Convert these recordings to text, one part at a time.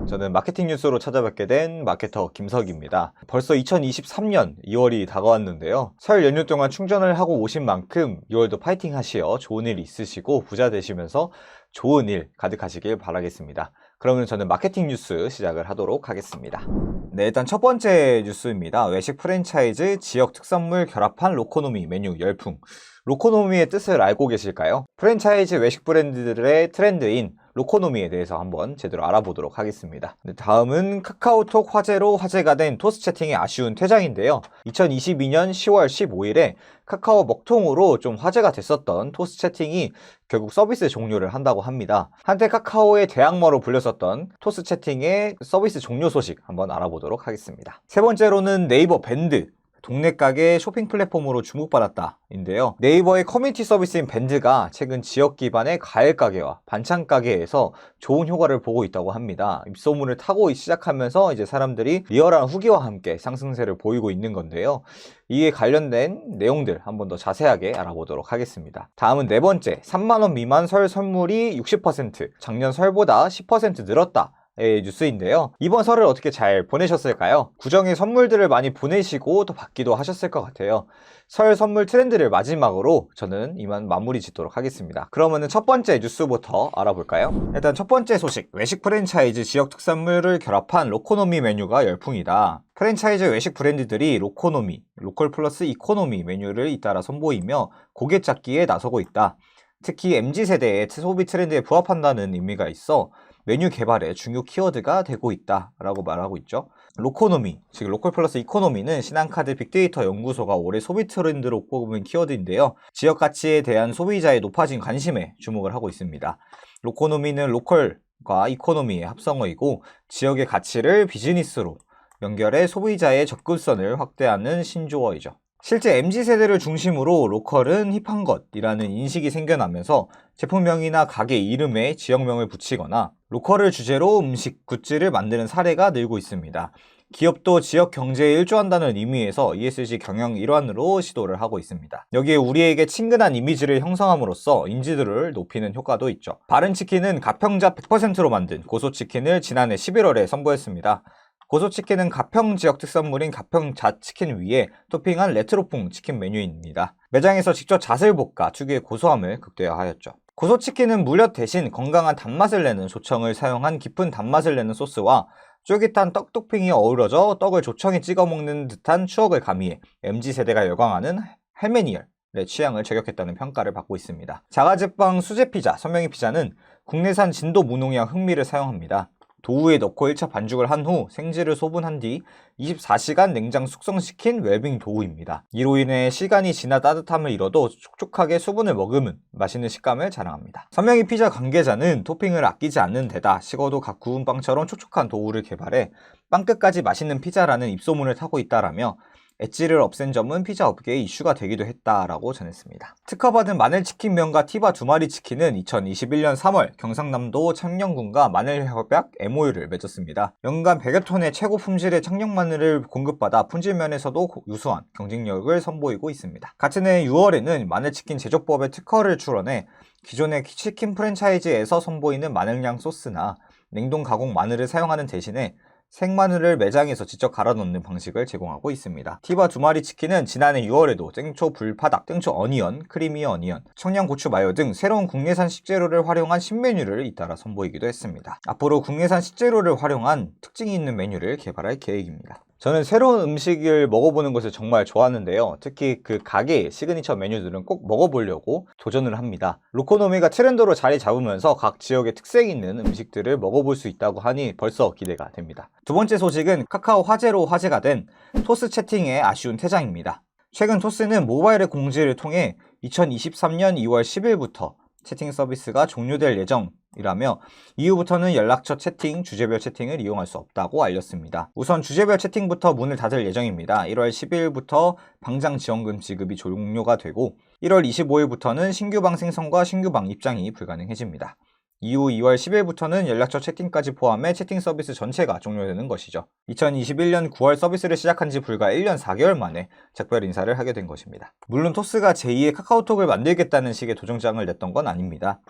저는 마케팅 뉴스로 찾아뵙게 된 마케터 김석입니다. 벌써 2023년 2월이 다가왔는데요. 설 연휴 동안 충전을 하고 오신 만큼 2월도 파이팅 하시어 좋은 일 있으시고 부자 되시면서 좋은 일 가득하시길 바라겠습니다. 그러면 저는 마케팅 뉴스 시작을 하도록 하겠습니다. 네, 일단 첫 번째 뉴스입니다. 외식 프랜차이즈 지역 특산물 결합한 로코노미 메뉴 열풍. 로코노미의 뜻을 알고 계실까요? 프랜차이즈 외식 브랜드들의 트렌드인 로코노미에 대해서 한번 제대로 알아보도록 하겠습니다. 다음은 카카오톡 화제로 화제가 된 토스 채팅의 아쉬운 퇴장인데요. 2022년 10월 15일에 카카오 먹통으로 좀 화제가 됐었던 토스 채팅이 결국 서비스 종료를 한다고 합니다. 한때 카카오의 대항마로 불렸었던 토스 채팅의 서비스 종료 소식 한번 알아보도록 하겠습니다. 세 번째로는 네이버 밴드. 동네 가게 쇼핑 플랫폼으로 주목받았다 인데요. 네이버의 커뮤니티 서비스인 밴드가 최근 지역 기반의 과일 가게와 반찬 가게에서 좋은 효과를 보고 있다고 합니다. 입소문을 타고 시작하면서 이제 사람들이 리얼한 후기와 함께 상승세를 보이고 있는 건데요. 이에 관련된 내용들 한번 더 자세하게 알아보도록 하겠습니다. 다음은 네 번째, 3만원 미만 설 선물이 60%, 작년 설보다 10% 늘었다. 뉴스인데요. 이번 설을 어떻게 잘 보내셨을까요? 구정에 선물들을 많이 보내시고 또 받기도 하셨을 것 같아요. 설 선물 트렌드를 마지막으로 저는 이만 마무리 짓도록 하겠습니다. 그러면은 첫 번째 뉴스부터 알아볼까요? 일단 첫 번째 소식, 외식 프랜차이즈 지역 특산물을 결합한 로코노미 메뉴가 열풍이다. 프랜차이즈 외식 브랜드들이 로코노미, 로컬 플러스 이코노미 메뉴를 잇따라 선보이며 고객 잡기에 나서고 있다. 특히 MZ세대의 소비 트렌드에 부합한다는 의미가 있어 메뉴 개발의 중요 키워드가 되고 있다 라고 말하고 있죠. 로코노미, 즉 로컬 플러스 이코노미는 신한카드 빅데이터 연구소가 올해 소비 트렌드로 꼽은 키워드인데요. 지역 가치에 대한 소비자의 높아진 관심에 주목을 하고 있습니다. 로코노미는 로컬과 이코노미의 합성어이고 지역의 가치를 비즈니스로 연결해 소비자의 접근성을 확대하는 신조어이죠. 실제 MZ세대를 중심으로 로컬은 힙한 것이라는 인식이 생겨나면서 제품명이나 가게 이름에 지역명을 붙이거나 로컬을 주제로 음식, 굿즈를 만드는 사례가 늘고 있습니다. 기업도 지역 경제에 일조한다는 의미에서 ESG 경영 일환으로 시도를 하고 있습니다. 여기에 우리에게 친근한 이미지를 형성함으로써 인지도를 높이는 효과도 있죠. 바른치킨은 가평자 100%로 만든 고소치킨을 지난해 11월에 선보였습니다. 고소치킨은 가평 지역 특산물인 가평 자치킨 위에 토핑한 레트로풍 치킨 메뉴입니다. 매장에서 직접 잣을 볶아 특유의 고소함을 극대화하였죠. 고소치킨은 물엿 대신 건강한 단맛을 내는 조청을 사용한 깊은 단맛을 내는 소스와 쫄깃한 떡 토핑이 어우러져 떡을 조청에 찍어 먹는 듯한 추억을 가미해 MZ세대가 열광하는 할메니얼의 취향을 저격했다는 평가를 받고 있습니다. 자가제빵 수제피자, 선명이 피자는 국내산 진도 무농약 흑미를 사용합니다. 도우에 넣고 1차 반죽을 한 후 생지를 소분한 뒤 24시간 냉장 숙성시킨 웰빙 도우입니다. 이로 인해 시간이 지나 따뜻함을 잃어도 촉촉하게 수분을 머금은 맛있는 식감을 자랑합니다. 선명이 피자 관계자는 토핑을 아끼지 않는 데다 식어도 각 구운 빵처럼 촉촉한 도우를 개발해 빵 끝까지 맛있는 피자라는 입소문을 타고 있다라며 엣지를 없앤 점은 피자 업계의 이슈가 되기도 했다라고 전했습니다. 특허받은 마늘치킨면과 티바 2마리 치킨은 2021년 3월 경상남도 창녕군과 마늘협약 MOU를 맺었습니다. 연간 100여 톤의 최고 품질의 창녕 마늘을 공급받아 품질면에서도 유수한 경쟁력을 선보이고 있습니다. 같은 해 6월에는 마늘치킨 제조법의 특허를 출원해 기존의 치킨 프랜차이즈에서 선보이는 마늘향 소스나 냉동 가공 마늘을 사용하는 대신에 생마늘을 매장에서 직접 갈아 넣는 방식을 제공하고 있습니다. 티바 2마리 치킨은 지난해 6월에도 땡초 불파닭, 땡초 어니언, 크리미 어니언, 청양고추 마요 등 새로운 국내산 식재료를 활용한 신메뉴를 잇따라 선보이기도 했습니다. 앞으로 국내산 식재료를 활용한 특징이 있는 메뉴를 개발할 계획입니다. 저는 새로운 음식을 먹어보는 것을 정말 좋아하는데요. 특히 그 가게의 시그니처 메뉴들은 꼭 먹어보려고 도전을 합니다. 로코노미가 트렌드로 자리 잡으면서 각 지역의 특색 있는 음식들을 먹어볼 수 있다고 하니 벌써 기대가 됩니다. 두 번째 소식은 카카오 화제로 화제가 된 토스 채팅의 아쉬운 퇴장입니다. 최근 토스는 모바일의 공지를 통해 2023년 2월 10일부터 채팅 서비스가 종료될 예정 이라며 이후부터는 연락처 채팅, 주제별 채팅을 이용할 수 없다고 알렸습니다. 우선 주제별 채팅부터 문을 닫을 예정입니다. 1월 10일부터 방장 지원금 지급이 종료가 되고 1월 25일부터는 신규 방 생성과 신규 방 입장이 불가능해집니다. 이후 2월 10일부터는 연락처 채팅까지 포함해 채팅 서비스 전체가 종료되는 것이죠. 2021년 9월 서비스를 시작한 지 불과 1년 4개월 만에 작별 인사를 하게 된 것입니다. 물론 토스가 제2의 카카오톡을 만들겠다는 식의 도정장을 냈던 건 아닙니다.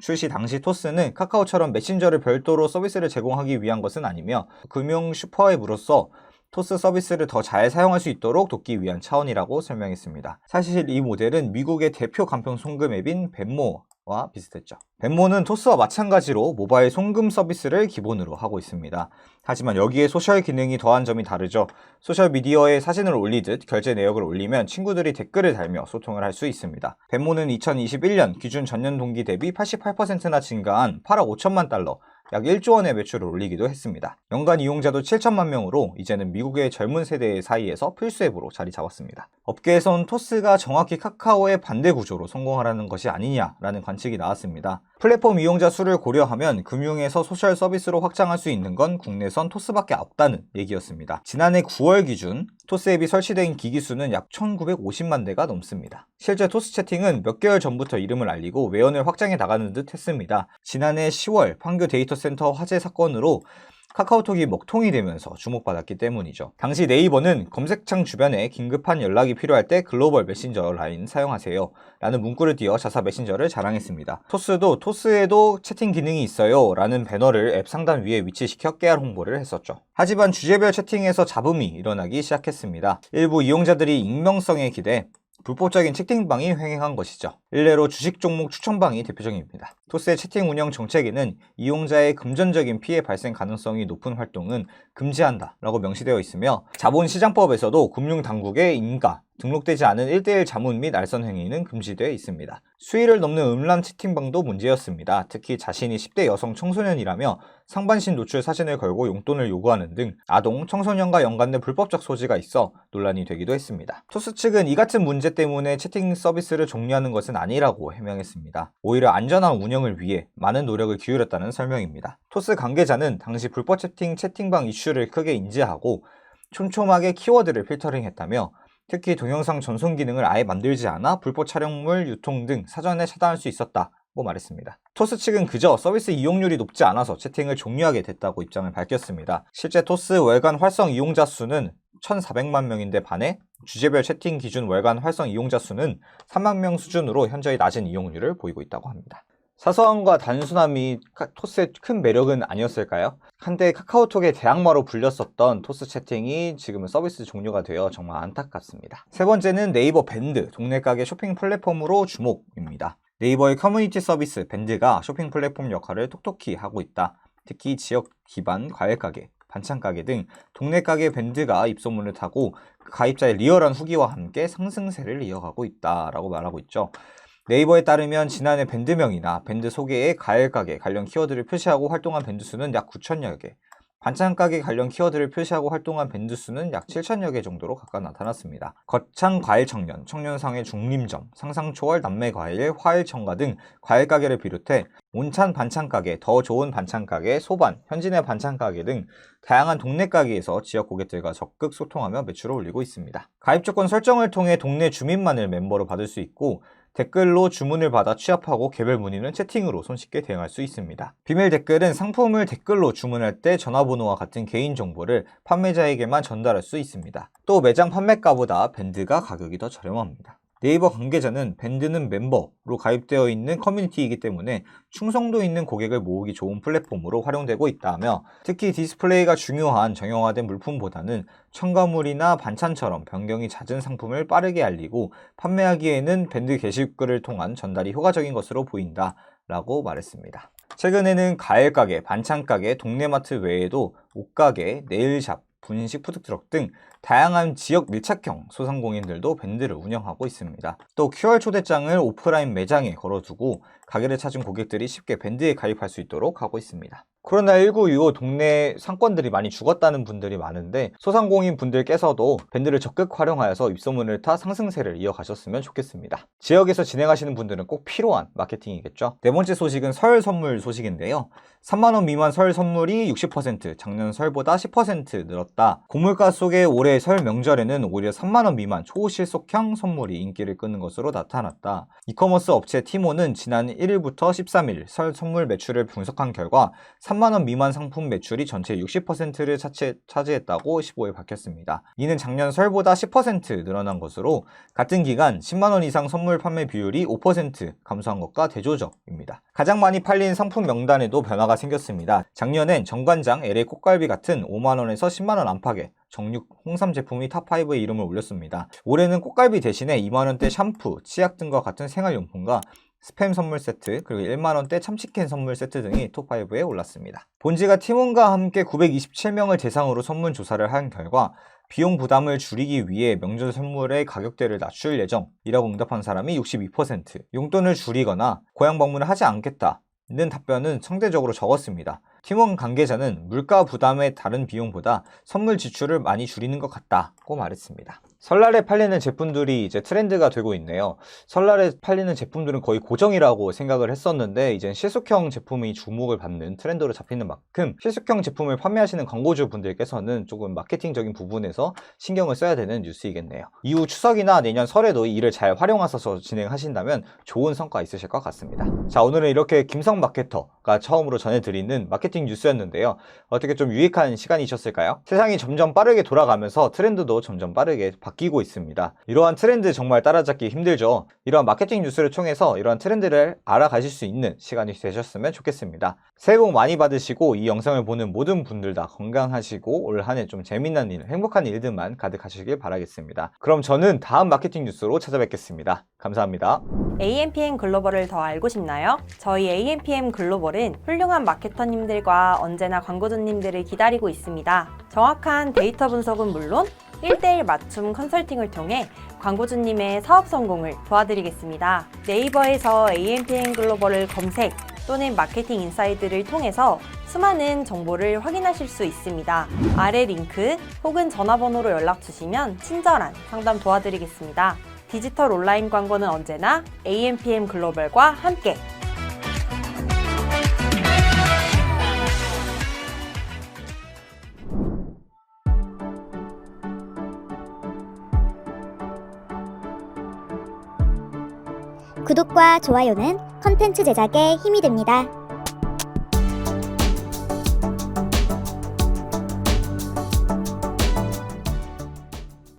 출시 당시 토스는 카카오처럼 메신저를 별도로 서비스를 제공하기 위한 것은 아니며 금융 슈퍼앱으로서 토스 서비스를 더 잘 사용할 수 있도록 돕기 위한 차원이라고 설명했습니다. 사실 이 모델은 미국의 대표 간편 송금 앱인 벤모와 비슷했죠. 벤모는 토스와 마찬가지로 모바일 송금 서비스를 기본으로 하고 있습니다. 하지만 여기에 소셜 기능이 더한 점이 다르죠. 소셜미디어에 사진을 올리듯 결제 내역을 올리면 친구들이 댓글을 달며 소통을 할 수 있습니다. 벤모는 2021년 기준 전년 동기 대비 88%나 증가한 8억 5천만 달러, 약 1조 원의 매출을 올리기도 했습니다. 연간 이용자도 7천만 명으로 이제는 미국의 젊은 세대 사이에서 필수 앱으로 자리 잡았습니다. 업계에선 토스가 정확히 카카오의 반대 구조로 성공하라는 것이 아니냐라는 관측이 나왔습니다. 플랫폼 이용자 수를 고려하면 금융에서 소셜 서비스로 확장할 수 있는 건 국내선 토스밖에 없다는 얘기였습니다. 지난해 9월 기준 토스 앱이 설치된 기기 수는 약 1950만 대가 넘습니다. 실제 토스 채팅은 몇 개월 전부터 이름을 알리고 외연을 확장해 나가는 듯 했습니다. 지난해 10월 판교 데이터 센터 화재 사건으로 카카오톡이 먹통이 되면서 주목받았기 때문이죠. 당시 네이버는 검색창 주변에 긴급한 연락이 필요할 때 글로벌 메신저 라인 사용하세요 라는 문구를 띄어 자사 메신저를 자랑했습니다. 토스도 토스에도 채팅 기능이 있어요 라는 배너를 앱 상단 위에 위치시켜 깨알 홍보를 했었죠. 하지만 주제별 채팅에서 잡음이 일어나기 시작했습니다. 일부 이용자들이 익명성에 기대 불법적인 채팅방이 횡행한 것이죠. 일례로 주식 종목 추천방이 대표적입니다. 토스의 채팅 운영 정책에는 이용자의 금전적인 피해 발생 가능성이 높은 활동은 금지한다 라고 명시되어 있으며 자본시장법에서도 금융당국의 인가, 등록되지 않은 1:1 자문 및 알선 행위는 금지되어 있습니다. 수위를 넘는 음란 채팅방도 문제였습니다. 특히 자신이 10대 여성 청소년이라며 상반신 노출 사진을 걸고 용돈을 요구하는 등 아동, 청소년과 연관된 불법적 소지가 있어 논란이 되기도 했습니다. 토스 측은 이 같은 문제 때문에 채팅 서비스를 종료하는 것은 아니라고 해명했습니다. 오히려 안전한 운영을 위해 많은 노력을 기울였다는 설명입니다. 토스 관계자는 당시 불법 채팅방 이슈를 크게 인지하고 촘촘하게 키워드를 필터링했다며 특히 동영상 전송 기능을 아예 만들지 않아 불법 촬영물 유통 등 사전에 차단할 수 있었다고 말했습니다. 토스 측은 그저 서비스 이용률이 높지 않아서 채팅을 종료하게 됐다고 입장을 밝혔습니다. 실제 토스 월간 활성 이용자 수는 1,400만 명인데 반해 주제별 채팅 기준 월간 활성 이용자 수는 3만 명 수준으로 현저히 낮은 이용률을 보이고 있다고 합니다. 사소함과 단순함이 토스의 큰 매력은 아니었을까요? 한때 카카오톡의 대항마로 불렸었던 토스 채팅이 지금은 서비스 종료가 되어 정말 안타깝습니다. 세 번째는 네이버 밴드, 동네 가게 쇼핑 플랫폼으로 주목입니다. 네이버의 커뮤니티 서비스 밴드가 쇼핑 플랫폼 역할을 톡톡히 하고 있다. 특히 지역 기반 과일가게, 반찬가게 등 동네 가게 밴드가 입소문을 타고 가입자의 리얼한 후기와 함께 상승세를 이어가고 있다라고 말하고 있죠. 네이버에 따르면 지난해 밴드명이나 밴드 소개에 과일가게 관련 키워드를 표시하고 활동한 밴드 수는 약 9천여 개, 반찬가게 관련 키워드를 표시하고 활동한 밴드 수는 약 7천여 개 정도로 각각 나타났습니다. 거창 과일 청년, 청년상의 중림점, 상상초월 남매과일, 화일청가 등 과일가게를 비롯해 온찬 반찬가게, 더 좋은 반찬가게, 소반, 현진의 반찬가게 등 다양한 동네 가게에서 지역 고객들과 적극 소통하며 매출을 올리고 있습니다. 가입 조건 설정을 통해 동네 주민만을 멤버로 받을 수 있고 댓글로 주문을 받아 취합하고 개별 문의는 채팅으로 손쉽게 대응할 수 있습니다. 비밀 댓글은 상품을 댓글로 주문할 때 전화번호와 같은 개인정보를 판매자에게만 전달할 수 있습니다. 또 매장 판매가보다 밴드가 가격이 더 저렴합니다. 네이버 관계자는 밴드는 멤버로 가입되어 있는 커뮤니티이기 때문에 충성도 있는 고객을 모으기 좋은 플랫폼으로 활용되고 있다며 특히 디스플레이가 중요한 정형화된 물품보다는 첨가물이나 반찬처럼 변경이 잦은 상품을 빠르게 알리고 판매하기에는 밴드 게시글을 통한 전달이 효과적인 것으로 보인다 라고 말했습니다. 최근에는 과일가게, 반찬가게, 동네마트 외에도 옷가게, 네일샵, 분식 푸드트럭 등 다양한 지역 밀착형 소상공인들도 밴드를 운영하고 있습니다. 또 QR 초대장을 오프라인 매장에 걸어두고 가게를 찾은 고객들이 쉽게 밴드에 가입할 수 있도록 하고 있습니다. 코로나19 이후 동네 상권들이 많이 죽었다는 분들이 많은데 소상공인 분들께서도 밴드를 적극 활용하여서 입소문을 타 상승세를 이어가셨으면 좋겠습니다. 지역에서 진행하시는 분들은 꼭 필요한 마케팅이겠죠. 네 번째 소식은 설 선물 소식인데요. 3만원 미만 설 선물이 60%, 작년 설보다 10% 늘었다. 고물가 속에 올해 설 명절에는 오히려 3만원 미만 초실속형 선물이 인기를 끄는 것으로 나타났다. 이커머스 업체 티모는 지난 1일부터 13일 설 선물 매출을 분석한 결과 3만원 미만 상품 매출이 전체 60%를 차지했다고 15일 밝혔습니다. 이는 작년 설보다 10% 늘어난 것으로 같은 기간 10만원 이상 선물 판매 비율이 5% 감소한 것과 대조적입니다. 가장 많이 팔린 상품 명단에도 변화가 생겼습니다. 작년엔 정관장, LA 꽃갈비 같은 5만원에서 10만원 안팎의 정육, 홍삼 제품이 탑5에 이름을 올렸습니다. 올해는 꽃갈비 대신에 2만원대 샴푸, 치약 등과 같은 생활용품과 스팸 선물 세트, 그리고 1만원대 참치캔 선물 세트 등이 톱5에 올랐습니다. 본지가 팀원과 함께 927명을 대상으로 선물 조사를 한 결과 비용 부담을 줄이기 위해 명절 선물의 가격대를 낮출 예정이라고 응답한 사람이 62%, 용돈을 줄이거나 고향 방문을 하지 않겠다는 답변은 상대적으로 적었습니다. 팀원 관계자는 물가 부담의 다른 비용보다 선물 지출을 많이 줄이는 것 같다고 말했습니다. 설날에 팔리는 제품들이 이제 트렌드가 되고 있네요. 설날에 팔리는 제품들은 거의 고정이라고 생각을 했었는데 이젠 실속형 제품이 주목을 받는 트렌드로 잡히는 만큼 실속형 제품을 판매하시는 광고주 분들께서는 조금 마케팅적인 부분에서 신경을 써야 되는 뉴스이겠네요. 이후 추석이나 내년 설에도 이를 잘 활용하셔서 진행하신다면 좋은 성과 있으실 것 같습니다. 자, 오늘은 이렇게 김성 마케터가 처음으로 전해드리는 마케팅 뉴스였는데요. 어떻게 좀 유익한 시간이셨을까요? 세상이 점점 빠르게 돌아가면서 트렌드도 점점 빠르게 바뀌고 있습니다. 이러한 트렌드 정말 따라잡기 힘들죠. 이러한 마케팅 뉴스를 통해서 이러한 트렌드를 알아가실 수 있는 시간이 되셨으면 좋겠습니다. 새해 복 많이 받으시고 이 영상을 보는 모든 분들 다 건강하시고 올 한 해 좀 재미난 일, 행복한 일들만 가득하시길 바라겠습니다. 그럼 저는 다음 마케팅 뉴스로 찾아뵙겠습니다. 감사합니다. AMPM 글로벌을 더 알고 싶나요? 저희 AMPM 글로벌은 훌륭한 마케터님들과 언제나 광고주님들을 기다리고 있습니다. 정확한 데이터 분석은 물론 1:1 맞춤 컨설팅을 통해 광고주님의 사업 성공을 도와드리겠습니다. 네이버에서 AMPM 글로벌을 검색 또는 마케팅 인사이드를 통해서 수많은 정보를 확인하실 수 있습니다. 아래 링크 혹은 전화번호로 연락 주시면 친절한 상담 도와드리겠습니다. 디지털 온라인 광고는 언제나 AMPM 글로벌과 함께! 구독과 좋아요는 컨텐츠 제작에 힘이 됩니다.